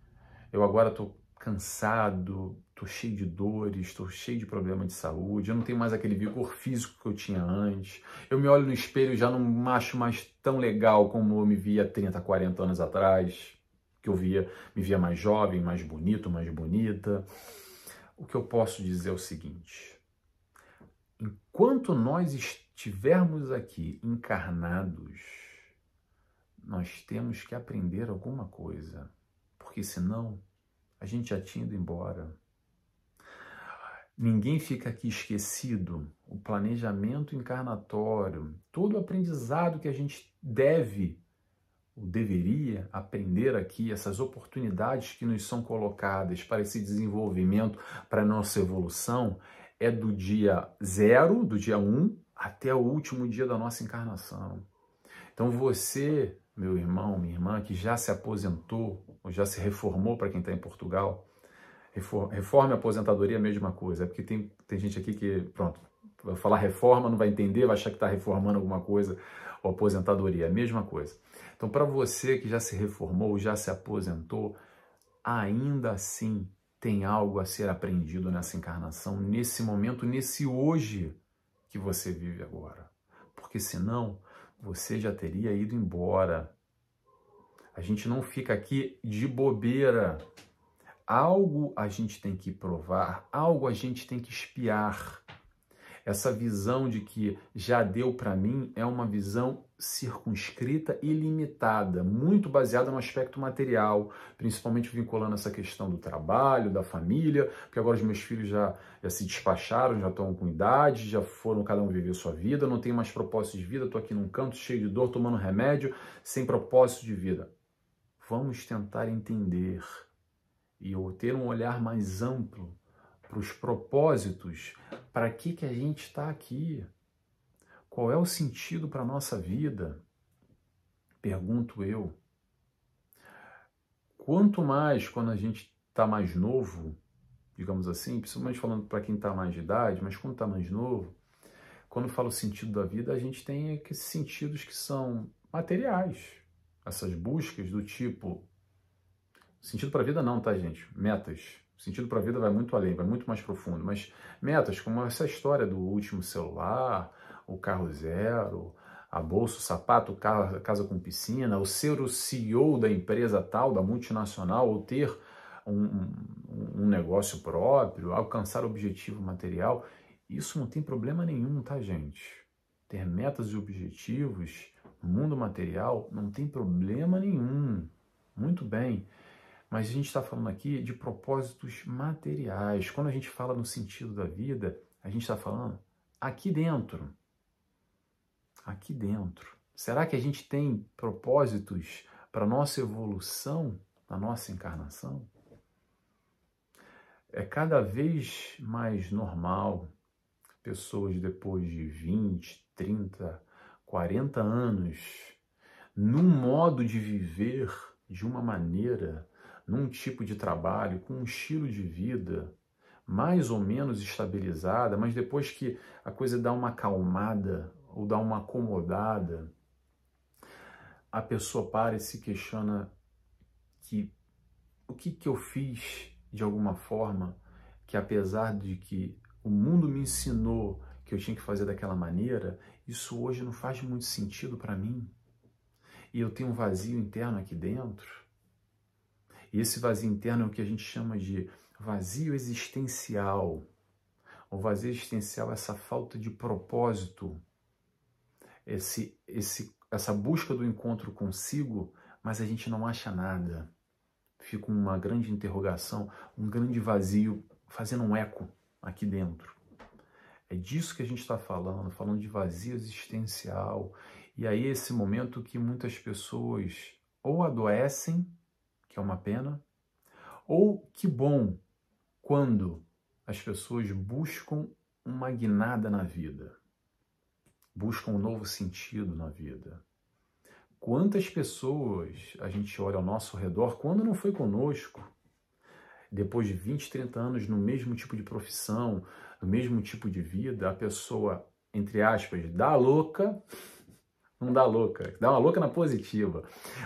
Speaker 1: eu agora estou cansado, estou cheio de dores, estou cheio de problema de saúde, eu não tenho mais aquele vigor físico que eu tinha antes, eu me olho no espelho e já não acho mais tão legal como eu me via 30, 40 anos atrás, que me via mais jovem, mais bonito, mais bonita. O que eu posso dizer é o seguinte: enquanto nós estivermos aqui encarnados, nós temos que aprender alguma coisa, porque senão a gente já tinha ido embora. Ninguém fica aqui esquecido. O planejamento encarnatório, todo o aprendizado que a gente deveria aprender aqui, essas oportunidades que nos são colocadas para esse desenvolvimento, para a nossa evolução, é do dia 0, do dia 1, até o último dia da nossa encarnação. Então você, meu irmão, minha irmã, que já se aposentou, ou já se reformou para quem está em Portugal, reforma e aposentadoria é a mesma coisa. É porque tem gente aqui que, pronto, vai falar reforma, não vai entender, vai achar que está reformando alguma coisa, ou aposentadoria, é a mesma coisa. Então, para você que já se reformou, já se aposentou, ainda assim tem algo a ser aprendido nessa encarnação, nesse momento, nesse hoje que você vive agora. Porque senão você já teria ido embora. A gente não fica aqui de bobeira. Algo a gente tem que provar, algo a gente tem que espiar. Essa visão de que já deu para mim é uma visão circunscrita e limitada, muito baseada no aspecto material, principalmente vinculando essa questão do trabalho, da família, porque agora os meus filhos já se despacharam, já estão com idade, já foram cada um viver sua vida, não tenho mais propósito de vida, estou aqui num canto cheio de dor, tomando remédio, sem propósito de vida. Vamos tentar entender e ter um olhar mais amplo para os propósitos, para que a gente está aqui. Qual é o sentido para a nossa vida? Pergunto eu. Quanto mais quando a gente está mais novo, digamos assim, principalmente falando para quem está mais de idade, mas quando está mais novo, quando eu falo sentido da vida, a gente tem esses sentidos que são materiais, essas buscas do tipo... Sentido para a vida não, tá, gente? Metas. O sentido para a vida vai muito além, vai muito mais profundo. Mas metas, como essa história do último celular, o carro zero, a bolsa, o sapato, casa com piscina, ou ser o CEO da empresa tal, da multinacional, ou ter um negócio próprio, alcançar objetivo material, isso não tem problema nenhum, tá, gente? Ter metas e objetivos no mundo material não tem problema nenhum. Muito bem. Mas a gente está falando aqui de propósitos materiais. Quando a gente fala no sentido da vida, a gente está falando aqui dentro. Aqui dentro. Será que a gente tem propósitos para a nossa evolução, na nossa encarnação? É cada vez mais normal pessoas depois de 20, 30, 40 anos, num modo de viver de uma maneira, num tipo de trabalho, com um estilo de vida mais ou menos estabilizada, mas depois que a coisa dá uma acalmada ou dá uma acomodada, a pessoa para e se questiona que o que eu fiz de alguma forma que, apesar de que o mundo me ensinou que eu tinha que fazer daquela maneira, isso hoje não faz muito sentido para mim. E eu tenho um vazio interno aqui dentro. E esse vazio interno é o que a gente chama de vazio existencial. O vazio existencial é essa falta de propósito, essa busca do encontro consigo, mas a gente não acha nada. Fica uma grande interrogação, um grande vazio, fazendo um eco aqui dentro. É disso que a gente está falando de vazio existencial. E aí esse momento que muitas pessoas ou adoecem, que é uma pena, ou que bom quando as pessoas buscam uma guinada na vida, buscam um novo sentido na vida. Quantas pessoas a gente olha ao nosso redor, quando não foi conosco, depois de 20, 30 anos no mesmo tipo de profissão, no mesmo tipo de vida, a pessoa, entre aspas, dá a louca, não dá louca, dá uma louca na positiva,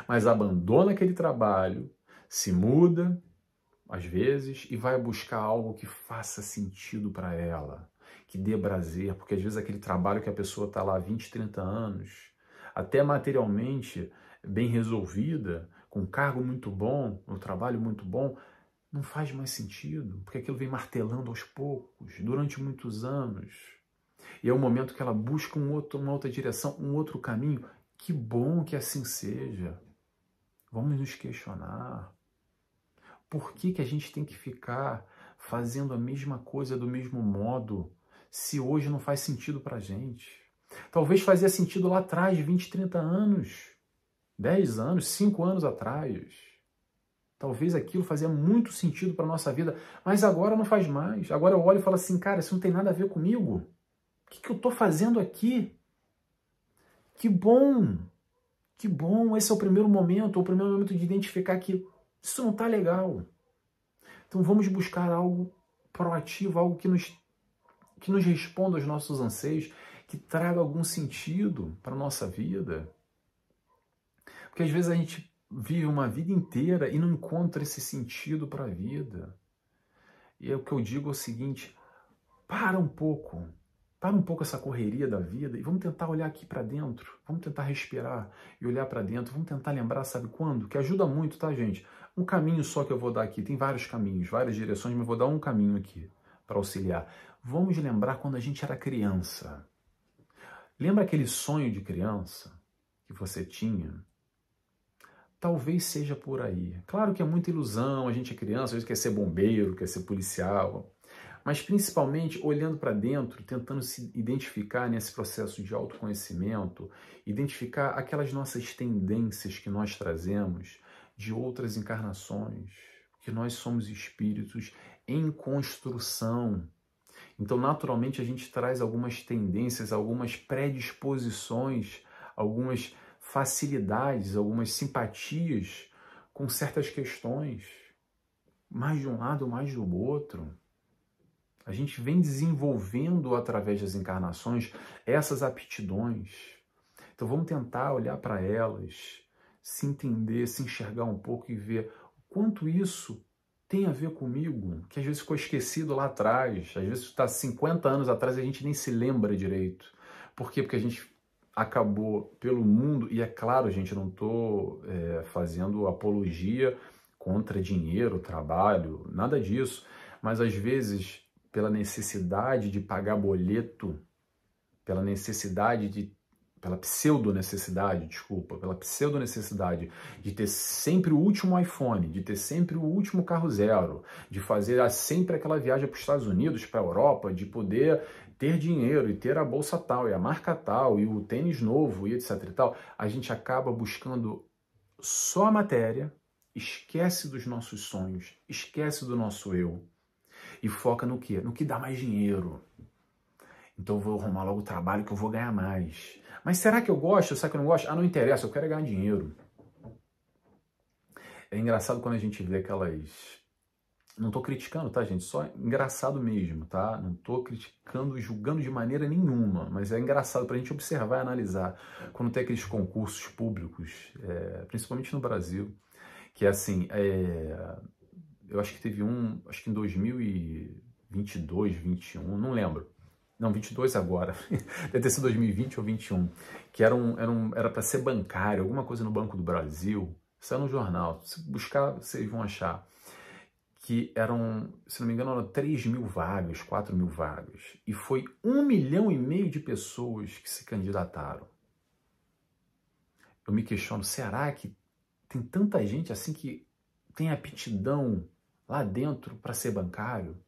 Speaker 1: mas abandona aquele trabalho, se muda, às vezes, e vai buscar algo que faça sentido para ela, que dê prazer, porque às vezes aquele trabalho que a pessoa está lá há 20, 30 anos, até materialmente bem resolvida, com um cargo muito bom, um trabalho muito bom, não faz mais sentido, porque aquilo vem martelando aos poucos, durante muitos anos. E é o momento que ela busca uma outra direção, um outro caminho. Que bom que assim seja. Vamos nos questionar. Por que a gente tem que ficar fazendo a mesma coisa do mesmo modo, se hoje não faz sentido para a gente? Talvez fazia sentido lá atrás, 20, 30 anos, 10 anos, 5 anos atrás. Talvez aquilo fazia muito sentido para a nossa vida, mas agora não faz mais. Agora eu olho e falo assim, cara, isso não tem nada a ver comigo. O que eu estou fazendo aqui? Que bom! Que bom! Esse é o primeiro momento de identificar que isso não está legal. Então vamos buscar algo proativo, algo que nos responda aos nossos anseios, que traga algum sentido para a nossa vida. Porque às vezes a gente vive uma vida inteira e não encontra esse sentido para a vida. E é o que eu digo é o seguinte, para um pouco essa correria da vida e vamos tentar olhar aqui para dentro, vamos tentar respirar e olhar para dentro, vamos tentar lembrar, sabe quando? Que ajuda muito, tá, gente? Um caminho só que eu vou dar aqui, tem vários caminhos, várias direções, mas eu vou dar um caminho aqui para auxiliar. Vamos lembrar quando a gente era criança. Lembra aquele sonho de criança que você tinha? Talvez seja por aí. Claro que é muita ilusão, a gente é criança, a gente quer ser bombeiro, quer ser policial, mas principalmente olhando para dentro, tentando se identificar nesse processo de autoconhecimento, identificar aquelas nossas tendências que nós trazemos de outras encarnações, que nós somos espíritos em construção. Então, naturalmente, a gente traz algumas tendências, algumas predisposições, algumas facilidades, algumas simpatias com certas questões, mais de um lado, mais do outro. A gente vem desenvolvendo através das encarnações essas aptidões. Então vamos tentar olhar para elas, se entender, se enxergar um pouco e ver o quanto isso tem a ver comigo, que às vezes ficou esquecido lá atrás, às vezes está 50 anos atrás e a gente nem se lembra direito. Por quê? Porque a gente acabou pelo mundo, e é claro, gente, eu não estou fazendo apologia contra dinheiro, trabalho, nada disso, mas às vezes, pela necessidade de pagar boleto, pela pseudo-necessidade, desculpa, pela pseudo-necessidade de ter sempre o último iPhone, de ter sempre o último carro zero, de fazer sempre aquela viagem para os Estados Unidos, para a Europa, de poder ter dinheiro e ter a bolsa tal, e a marca tal, e o tênis novo, e etc e tal, a gente acaba buscando só a matéria, esquece dos nossos sonhos, esquece do nosso eu, e foca no quê? No que dá mais dinheiro. Então eu vou arrumar logo o trabalho que eu vou ganhar mais. Mas será que eu gosto? Será que eu não gosto? Ah, não interessa, eu quero ganhar dinheiro. É engraçado quando a gente vê aquelas... Não tô criticando, tá, gente? Só engraçado mesmo, tá? Não tô criticando e julgando de maneira nenhuma, mas é engraçado pra gente observar e analisar. Quando tem aqueles concursos públicos, principalmente no Brasil, que é assim, eu acho que teve acho que em 2022, 21, não lembro. Não, 22 agora, deve ter sido 2020 ou 21, que era para ser bancário, alguma coisa no Banco do Brasil, saiu no jornal, se buscar vocês vão achar, que eram, se não me engano, eram 3.000 vagas, 4.000 vagas, e foi 1,5 milhão de pessoas que se candidataram. Eu me questiono, será que tem tanta gente assim que tem aptidão lá dentro para ser bancário?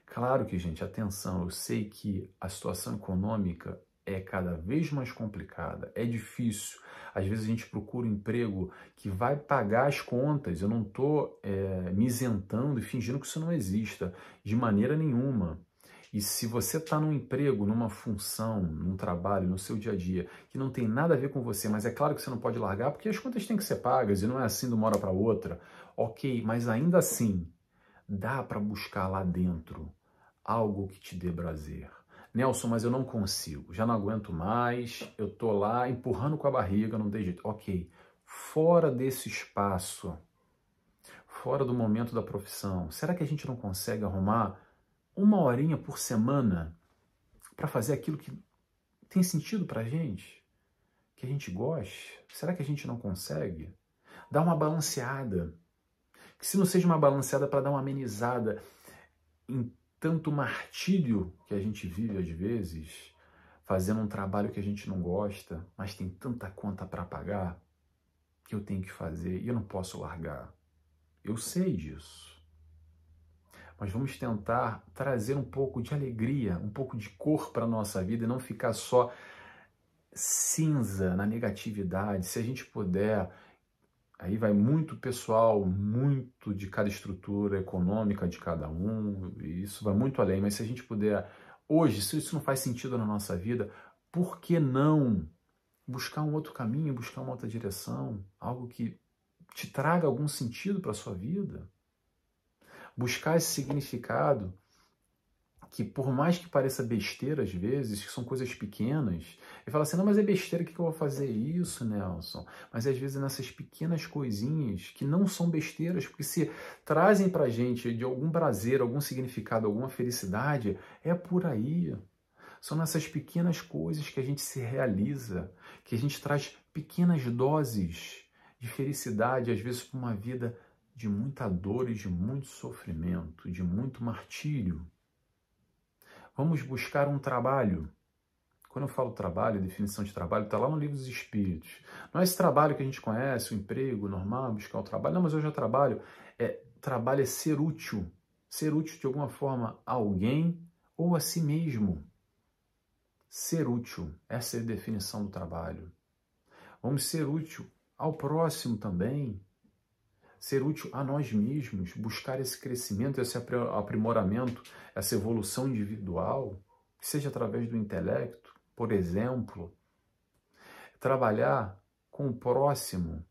Speaker 1: Claro que, gente, atenção, eu sei que a situação econômica é cada vez mais complicada, é difícil. Às vezes a gente procura um emprego que vai pagar as contas. Eu não estou me isentando e fingindo que isso não exista, de maneira nenhuma. E se você está num emprego, numa função, num trabalho, no seu dia a dia, que não tem nada a ver com você, mas é claro que você não pode largar, porque as contas têm que ser pagas e não é assim de uma hora para outra. Ok, mas ainda assim, dá para buscar lá dentro algo que te dê prazer. Nelson, mas eu não consigo, já não aguento mais, eu tô lá empurrando com a barriga, não tem jeito. Ok, fora desse espaço, fora do momento da profissão, será que a gente não consegue arrumar 1 horinha por semana para fazer aquilo que tem sentido pra gente? Que a gente goste? Será que a gente não consegue? Dar uma balanceada. Que se não seja uma balanceada para dar uma amenizada em tanto martírio que a gente vive às vezes, fazendo um trabalho que a gente não gosta, mas tem tanta conta para pagar que eu tenho que fazer e eu não posso largar. Eu sei disso. Mas vamos tentar trazer um pouco de alegria, um pouco de cor para a nossa vida e não ficar só cinza na negatividade. Se a gente puder, aí vai muito pessoal, muito de cada estrutura econômica de cada um, e isso vai muito além, mas se a gente puder, hoje, se isso não faz sentido na nossa vida, por que não buscar um outro caminho, buscar uma outra direção, algo que te traga algum sentido para a sua vida? Buscar esse significado que, por mais que pareça besteira às vezes, que são coisas pequenas, e fala assim, não, mas é besteira, o que eu vou fazer isso, Nelson? Mas às vezes nessas pequenas coisinhas, que não são besteiras, porque se trazem pra gente de algum prazer, algum significado, alguma felicidade, é por aí. São nessas pequenas coisas que a gente se realiza, que a gente traz pequenas doses de felicidade, às vezes para uma vida de muita dor e de muito sofrimento, de muito martírio. Vamos buscar um trabalho. Quando eu falo trabalho, definição de trabalho, está lá no Livro dos Espíritos. Não é esse trabalho que a gente conhece, o emprego normal, buscar o trabalho. Não, mas eu já trabalho. Trabalho é ser útil. Ser útil de alguma forma a alguém ou a si mesmo. Ser útil, essa é a definição do trabalho. Vamos ser útil ao próximo também. Ser útil a nós mesmos, buscar esse crescimento, esse aprimoramento, essa evolução individual, que seja através do intelecto, por exemplo. Trabalhar com o próximo,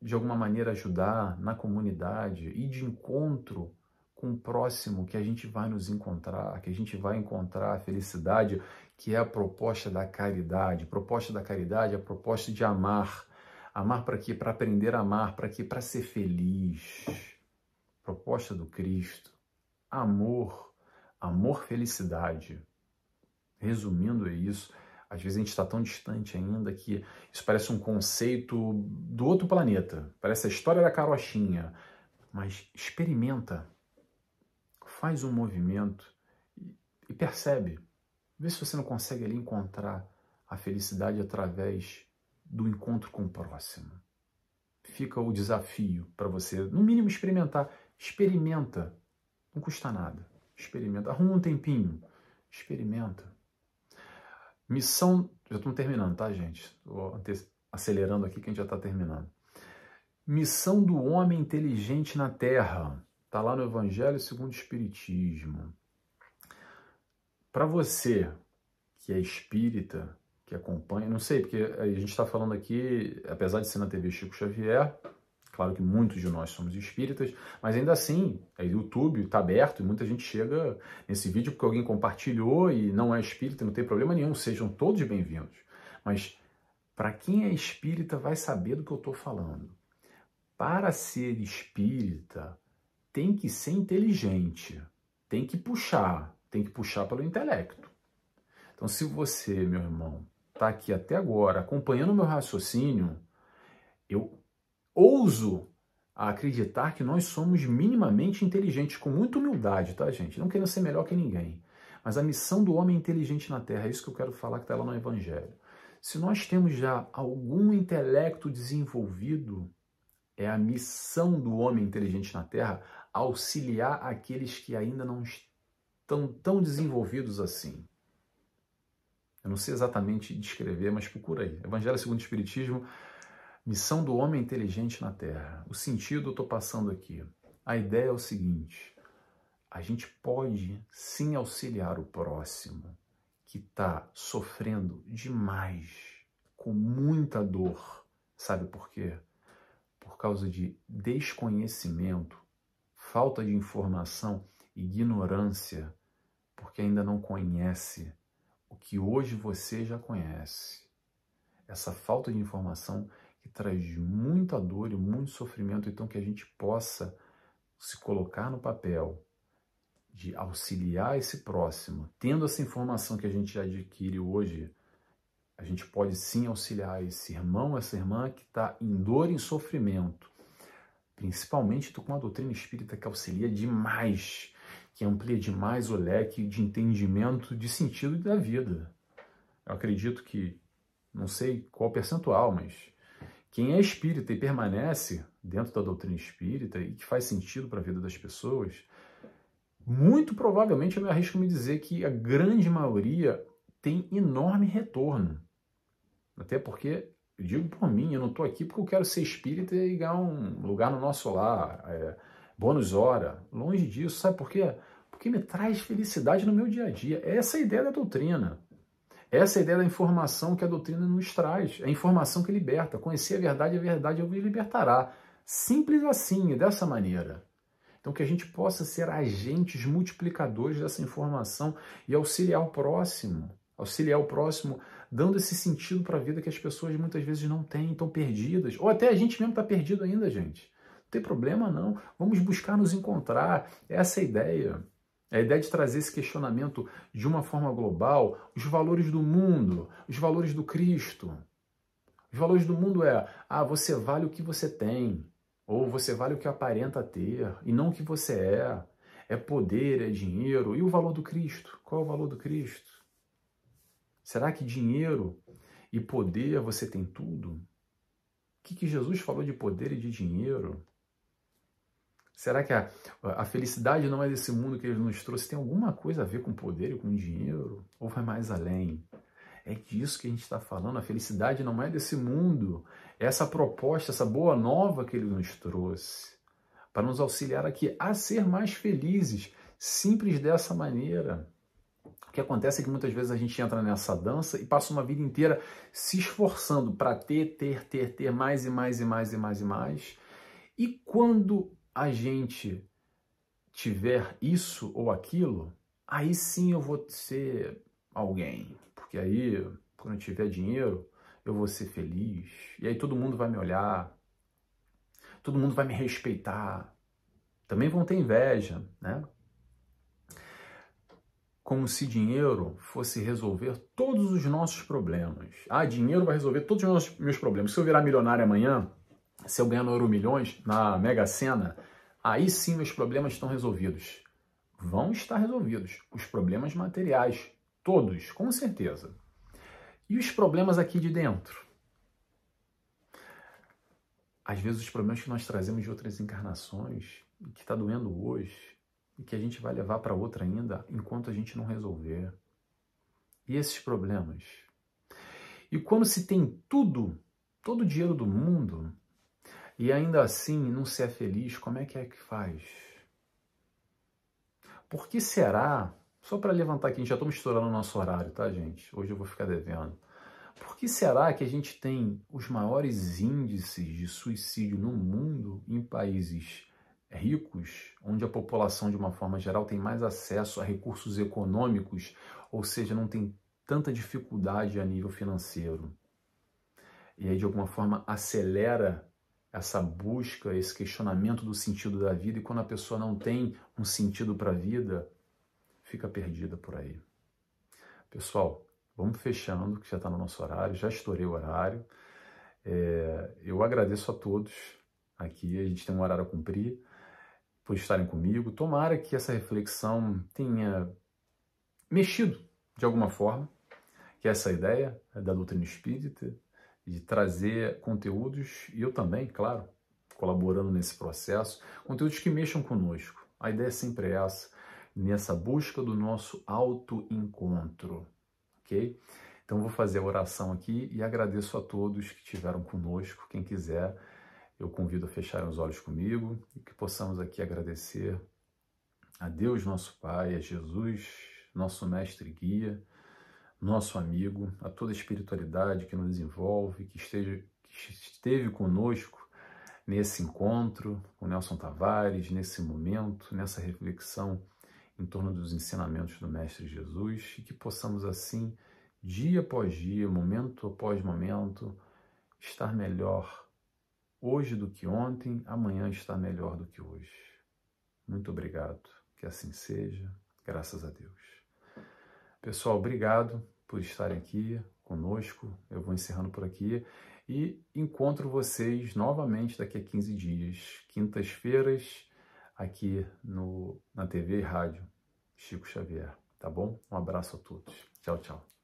Speaker 1: de alguma maneira ajudar na comunidade, ir de encontro com o próximo, que a gente vai nos encontrar, que a gente vai encontrar a felicidade, que é a proposta da caridade. Proposta da caridade é a proposta de amar. Amar para quê? Para aprender a amar. Para quê? Para ser feliz. Proposta do Cristo. Amor. Amor, felicidade. Resumindo é isso. Às vezes a gente está tão distante ainda que isso parece um conceito do outro planeta. Parece a história da carochinha. Mas experimenta, faz um movimento e percebe. Vê se você não consegue ali encontrar a felicidade através do encontro com o próximo. Fica o desafio para você, no mínimo, experimentar. Experimenta. Não custa nada. Experimenta. Arruma um tempinho. Experimenta. Missão... Já estamos terminando, tá, gente? Estou acelerando aqui que a gente já está terminando. Missão do homem inteligente na Terra. Está lá no Evangelho segundo o Espiritismo. Para você que é espírita, que acompanha, não sei, porque a gente está falando aqui, apesar de ser na TV Chico Xavier, claro que muitos de nós somos espíritas, mas ainda assim, o YouTube está aberto e muita gente chega nesse vídeo porque alguém compartilhou e não é espírita, não tem problema nenhum, sejam todos bem-vindos. Mas para quem é espírita vai saber do que eu estou falando. Para ser espírita, tem que ser inteligente, tem que puxar pelo intelecto. Então, se você, meu irmão, está aqui até agora acompanhando o meu raciocínio, eu ouso acreditar que nós somos minimamente inteligentes, com muita humildade, tá, gente? Não querendo ser melhor que ninguém. Mas a missão do homem inteligente na Terra, é isso que eu quero falar, que está lá no Evangelho. Se nós temos já algum intelecto desenvolvido, é a missão do homem inteligente na Terra auxiliar aqueles que ainda não estão tão desenvolvidos assim. Eu não sei exatamente descrever, mas procura aí. Evangelho segundo o Espiritismo, missão do homem inteligente na Terra. O sentido eu estou passando aqui. A ideia é o seguinte, a gente pode sim auxiliar o próximo que está sofrendo demais, com muita dor. Sabe por quê? Por causa de desconhecimento, falta de informação, ignorância, porque ainda não conhece o que hoje você já conhece. Essa falta de informação que traz muita dor e muito sofrimento, então que a gente possa se colocar no papel de auxiliar esse próximo. Tendo essa informação que a gente já adquire hoje, a gente pode sim auxiliar esse irmão, essa irmã que está em dor e em sofrimento. Principalmente com uma doutrina espírita que auxilia demais, que amplia demais o leque de entendimento de sentido da vida. Eu acredito que, não sei qual percentual, mas quem é espírita e permanece dentro da doutrina espírita e que faz sentido para a vida das pessoas, muito provavelmente eu me arrisco a me dizer que a grande maioria tem enorme retorno. Até porque, eu digo por mim, eu não estou aqui porque eu quero ser espírita e ganhar um lugar no nosso lar, bônus hora, longe disso. Sabe por quê? Porque me traz felicidade no meu dia a dia. Essa é a ideia da doutrina. Essa é a ideia da informação que a doutrina nos traz. É a informação que liberta. Conhecer a verdade me libertará. Simples assim, dessa maneira. Então que a gente possa ser agentes multiplicadores dessa informação e auxiliar o próximo. Auxiliar o próximo dando esse sentido para a vida que as pessoas muitas vezes não têm, estão perdidas. Ou até a gente mesmo está perdido ainda, gente. Não tem problema não. Vamos buscar nos encontrar. Essa é a ideia. É a ideia de trazer esse questionamento de uma forma global, os valores do mundo, os valores do Cristo. Os valores do mundo você vale o que você tem, ou você vale o que aparenta ter, e não o que você é. É poder, é dinheiro. E o valor do Cristo? Qual é o valor do Cristo? Será que dinheiro e poder você tem tudo? O que Jesus falou de poder e de dinheiro? Será que a felicidade não é desse mundo que ele nos trouxe? Tem alguma coisa a ver com poder e com dinheiro? Ou vai mais além? É disso que a gente está falando. A felicidade não é desse mundo. É essa proposta, essa boa nova que ele nos trouxe. Para nos auxiliar aqui a ser mais felizes. Simples dessa maneira. O que acontece é que muitas vezes a gente entra nessa dança e passa uma vida inteira se esforçando para ter mais e mais e mais e mais e mais. E quando a gente tiver isso ou aquilo, aí sim eu vou ser alguém. Porque aí, quando eu tiver dinheiro, eu vou ser feliz. E aí todo mundo vai me olhar, todo mundo vai me respeitar. Também vão ter inveja, né? como se dinheiro fosse resolver todos os nossos problemas. Ah, dinheiro vai resolver todos os meus problemas. Se eu virar milionário amanhã, se eu ganhar no Euromilhões, na Mega Sena, aí sim meus problemas estão resolvidos. Vão estar resolvidos. Os problemas materiais, todos, com certeza. E os problemas aqui de dentro? Às vezes os problemas que nós trazemos de outras encarnações, que está doendo hoje, e que a gente vai levar para outra ainda, enquanto a gente não resolver. E esses problemas? E quando se tem tudo, todo o dinheiro do mundo, e ainda assim não se é feliz, como é que faz? Por que será, só para levantar aqui, a gente já estamos estourando o nosso horário, tá, gente? Hoje eu vou ficar devendo. Por que será que a gente tem os maiores índices de suicídio no mundo em países ricos, onde a população, de uma forma geral, tem mais acesso a recursos econômicos, ou seja, não tem tanta dificuldade a nível financeiro? E aí, de alguma forma, acelera essa busca, esse questionamento do sentido da vida, e quando a pessoa não tem um sentido para a vida, fica perdida por aí. Pessoal, vamos fechando, que já está no nosso horário, já estourei o horário. Eu agradeço a todos aqui, a gente tem um horário a cumprir, por estarem comigo. Tomara que essa reflexão tenha mexido de alguma forma, que é essa ideia da doutrina espírita, de trazer conteúdos, e eu também, claro, colaborando nesse processo, conteúdos que mexam conosco. A ideia é sempre essa, nessa busca do nosso autoencontro, ok? Então vou fazer a oração aqui e agradeço a todos que estiveram conosco. Quem quiser, eu convido a fechar os olhos comigo e que possamos aqui agradecer a Deus, nosso Pai, a Jesus, nosso mestre e guia, nosso amigo, a toda a espiritualidade que nos envolve, que esteve conosco nesse encontro com Nelson Tavares, nesse momento, nessa reflexão em torno dos ensinamentos do Mestre Jesus, e que possamos assim, dia após dia, momento após momento, estar melhor hoje do que ontem, amanhã estar melhor do que hoje. Muito obrigado, que assim seja, graças a Deus. Pessoal, obrigado por estarem aqui conosco. Eu vou encerrando por aqui e encontro vocês novamente daqui a 15 dias, quintas-feiras, aqui na TV e rádio Chico Xavier, tá bom? Um abraço a todos. Tchau, tchau.